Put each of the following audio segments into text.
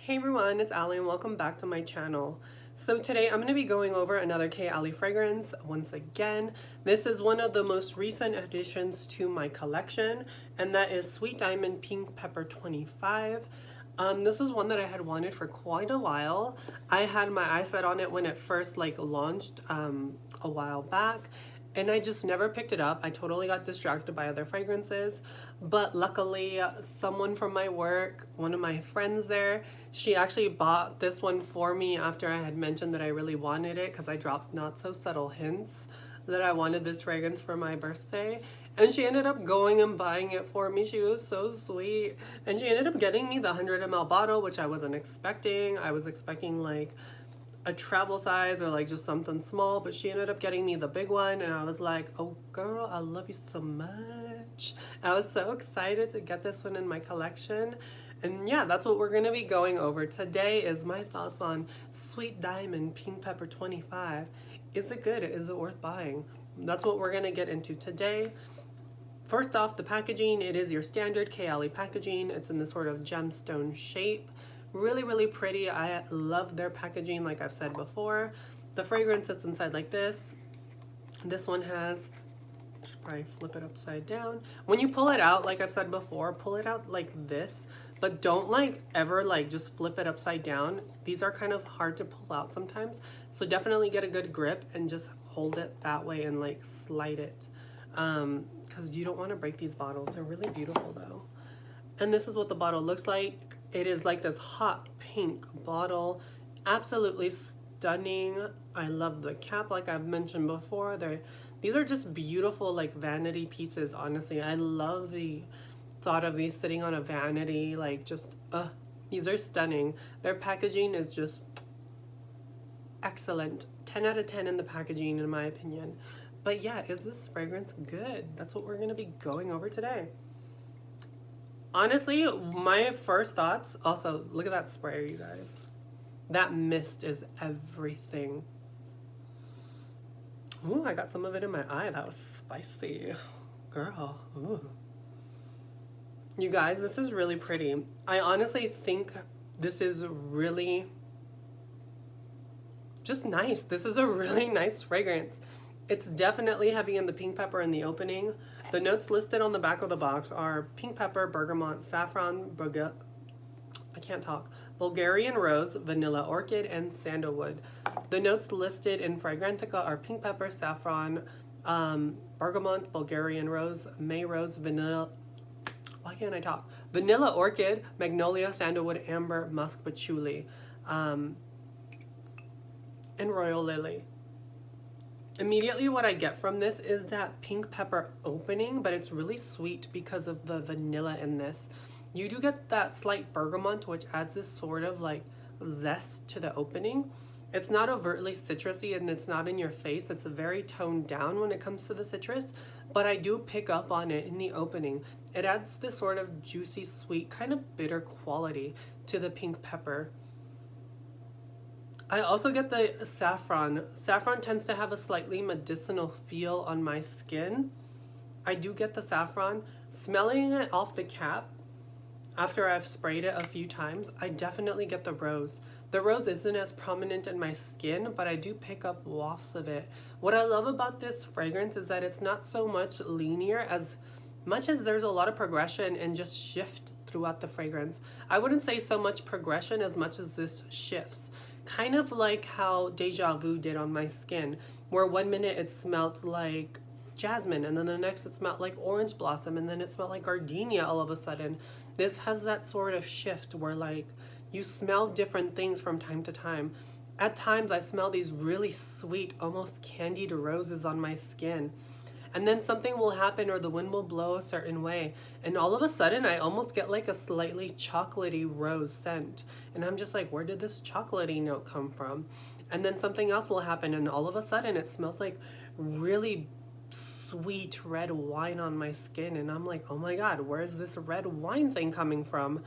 Hey everyone, it's Ally and welcome back to my channel. So today I'm going to be going over another Ally fragrance once again. This is one of the most recent additions to my collection, and that is Sweet Diamond Pink Pepper 25. This is one that I had wanted for quite a while. I had my eyes set on it when it first launched a while back, and I just never picked it up. I totally got distracted by other fragrances, but luckily someone from my work, one of my friends there, she actually bought this one for me after I had mentioned that I really wanted it because I dropped not so subtle hints that I wanted this fragrance for my birthday. And she ended up going and buying it for me. She was so sweet. And she ended up getting me the 100 ml bottle, which I wasn't expecting. I was expecting like a travel size or like just something small, but she ended up getting me the big one, and I was like, oh girl, I love you so much. I was so excited to get this one in my collection. And yeah, that's what we're going to be going over today, is my thoughts on Sweet Diamond Pink Pepper 25. Is it good? Is it worth buying? That's what we're going to get into today. First off, the packaging. It is your standard Ally packaging. It's in this sort of gemstone shape. Really, really pretty. I love their packaging, like I've said before. The fragrance sits inside like this. This one has, should probably flip it upside down. When you pull it out, like I've said before, pull it out like this, but don't ever just flip it upside down. These are kind of hard to pull out sometimes. So definitely get a good grip and just hold it that way and slide it. Because you don't want to break these bottles. They're really beautiful though. And this is what the bottle looks like. It is like this hot pink bottle. Absolutely stunning. I love the cap, like I've mentioned before. These are just beautiful vanity pieces, honestly. I love the thought of these sitting on a vanity. These are stunning. Their packaging is just excellent. 10 out of 10 in the packaging, in my opinion. But yeah, is this fragrance good? That's what we're going to be going over today. Honestly, my first thoughts, also, look at that sprayer, you guys. That mist is everything. Ooh, I got some of it in my eye. That was spicy. Girl, ooh. You guys, this is really pretty. I honestly think this is really just nice. This is a really nice fragrance. It's definitely heavy in the pink pepper in the opening. The notes listed on the back of the box are pink pepper, bergamot, saffron, Bulgarian rose, vanilla orchid, and sandalwood. The notes listed in Fragrantica are pink pepper, saffron, bergamot, Bulgarian rose, May rose, vanilla. Why can't I talk? Vanilla orchid, magnolia, sandalwood, amber, musk, patchouli, and royal lily. Immediately what I get from this is that pink pepper opening, but it's really sweet because of the vanilla in this. You do get that slight bergamot, which adds this sort of zest to the opening. It's not overtly citrusy and it's not in your face. It's very toned down when it comes to the citrus, but I do pick up on it in the opening. It adds this sort of juicy, sweet, kind of bitter quality to the pink pepper. I also get the saffron. Saffron tends to have a slightly medicinal feel on my skin. I do get the saffron. Smelling it off the cap, after I've sprayed it a few times, I definitely get the rose. The rose isn't as prominent in my skin, but I do pick up wafts of it. What I love about this fragrance is that it's not so much linear as much as there's a lot of progression and just shift throughout the fragrance. I wouldn't say so much progression as much as this shifts. Kind of like how Deja Vu did on my skin, where 1 minute it smelled like jasmine, and then the next it smelled like orange blossom, and then it smelled like gardenia all of a sudden. This has that sort of shift where you smell different things from time to time. At times I smell these really sweet, almost candied roses on my skin. And then something will happen or the wind will blow a certain way, and all of a sudden I almost get a slightly chocolatey rose scent, and I'm just like, where did this chocolatey note come from? And then something else will happen and all of a sudden it smells like really sweet red wine on my skin, and I'm like, oh my god, where is this red wine thing coming from?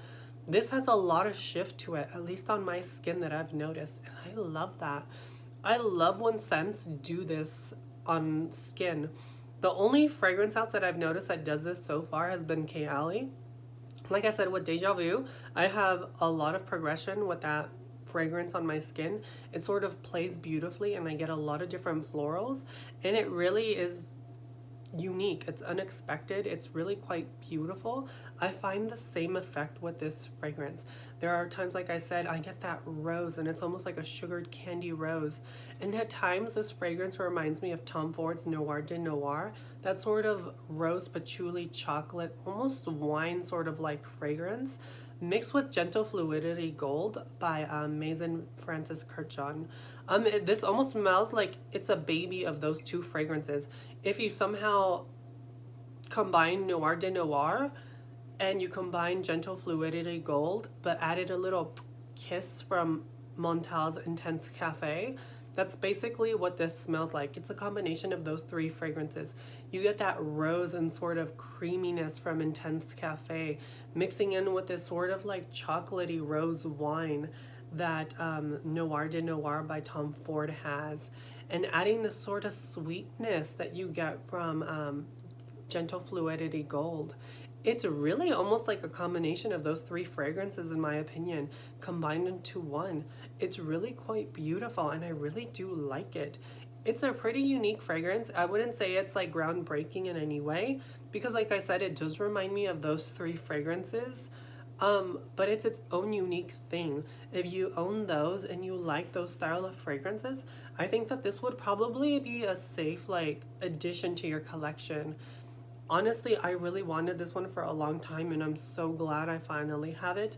This has a lot of shift to it, at least on my skin, that I've noticed, and I love that. I love when scents do this on skin. The only fragrance house that I've noticed that does this so far has been Ally. Like I said, with Deja Vu, I have a lot of progression with that fragrance on my skin. It sort of plays beautifully and I get a lot of different florals, and it really is unique. It's unexpected. It's really quite beautiful. I find the same effect with this fragrance. There are times, like I said, I get that rose and it's almost like a sugared candy rose. And at times this fragrance reminds me of Tom Ford's Noir de Noir, that sort of rose patchouli chocolate, almost wine sort of like fragrance, mixed with Gentle Fluidity Gold by Maison Francis Kurkdjian. This almost smells like it's a baby of those two fragrances. If you somehow combine Noir de Noir and you combine Gentle Fluidity Gold, but added a little kiss from Montal's Intense Cafe, that's basically what this smells like. It's a combination of those three fragrances. You get that rose and sort of creaminess from Intense Cafe, mixing in with this sort of like chocolatey rose wine that Noir de Noir by Tom Ford has, and adding the sort of sweetness that you get from Gentle Fluidity Gold. It's really almost like a combination of those three fragrances, in my opinion, combined into one. It's really quite beautiful and I really do like it. It's a pretty unique fragrance. I wouldn't say it's like groundbreaking in any way because, like I said, it does remind me of those three fragrances. But it's its own unique thing. If you own those and you like those style of fragrances, I think that this would probably be a safe like addition to your collection. Honestly, I really wanted this one for a long time and I'm so glad I finally have it.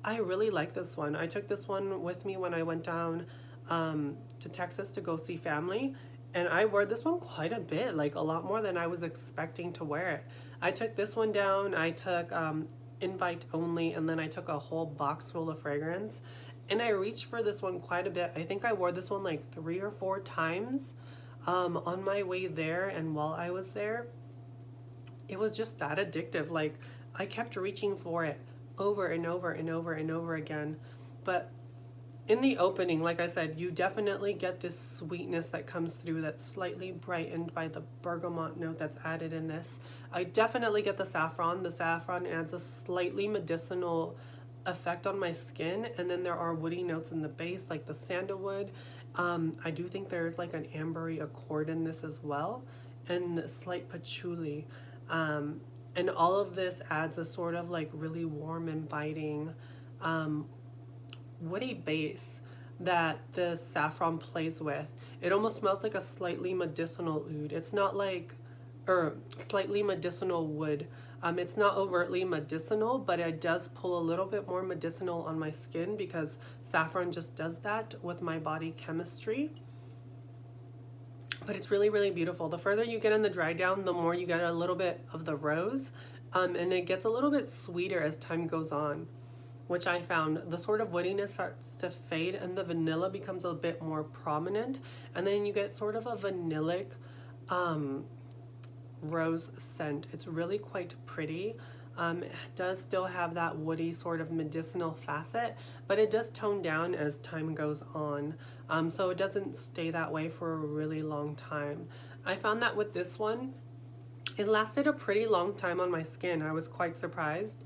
I really like this one. I took this one with me when I went down to Texas to go see family, and I wore this one quite a bit, like a lot more than I was expecting to wear it. I took this one down, I took invite only, and then I took a whole box full of fragrance, and I reached for this one quite a bit. I think I wore this one like 3 or 4 times on my way there and while I was there. It was just that addictive. Like, I kept reaching for it over and over and over and over again. But in the opening, like I said, you definitely get this sweetness that comes through that's slightly brightened by the bergamot note that's added in this. I definitely get the saffron. The saffron adds a slightly medicinal effect on my skin, and then there are woody notes in the base, like the sandalwood. I do think there's like an ambery accord in this as well, and a slight patchouli. And all of this adds a sort of like really warm, inviting, woody base that the saffron plays with. It almost smells like a slightly medicinal oud. It's not like, or slightly medicinal wood. It's not overtly medicinal, but it does pull a little bit more medicinal on my skin because saffron just does that with my body chemistry. But it's really, really beautiful. The further you get in the dry down, the more you get a little bit of the rose. And it gets a little bit sweeter as time goes on, which I found. The sort of woodiness starts to fade and the vanilla becomes a bit more prominent. And then you get sort of a vanillic rose scent. It's really quite pretty. It does still have that woody sort of medicinal facet, but it does tone down as time goes on. So it doesn't stay that way for a really long time. I found that with this one, it lasted a pretty long time on my skin. I was quite surprised.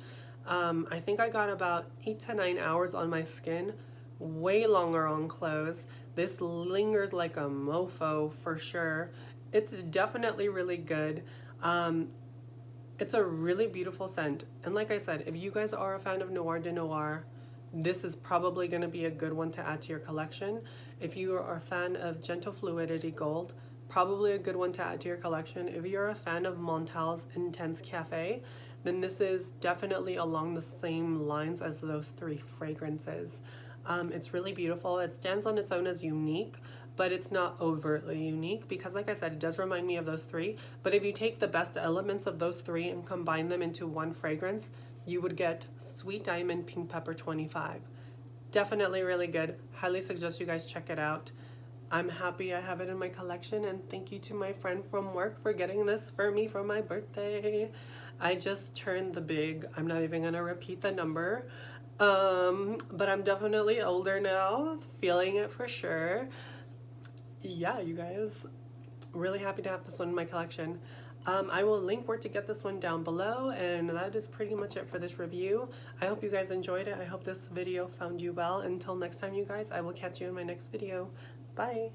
I think I got about 8 to 9 hours on my skin, way longer on clothes. This lingers like a mofo for sure. It's definitely really good. It's a really beautiful scent. And like I said, if you guys are a fan of Noir de Noir, this is probably going to be a good one to add to your collection. If you are a fan of Gentle Fluidity Gold, probably a good one to add to your collection. If you're a fan of Montal's Intense Cafe, then this is definitely along the same lines as those 3 fragrances. It's really beautiful. It stands on its own as unique, but it's not overtly unique because, like I said, it does remind me of those 3. But if you take the best elements of those 3 and combine them into one fragrance, you would get Sweet Diamond Pink Pepper 25. Definitely really good. Highly suggest you guys check it out. I'm happy I have it in my collection, and thank you to my friend from work for getting this for me for my birthday. I just turned the big, I'm not even gonna repeat the number, but I'm definitely older now, feeling it for sure. Yeah, you guys, really happy to have this one in my collection. I will link where to get this one down below, and that is pretty much it for this review. I hope you guys enjoyed it. I hope this video found you well. Until next time, you guys, I will catch you in my next video. Bye!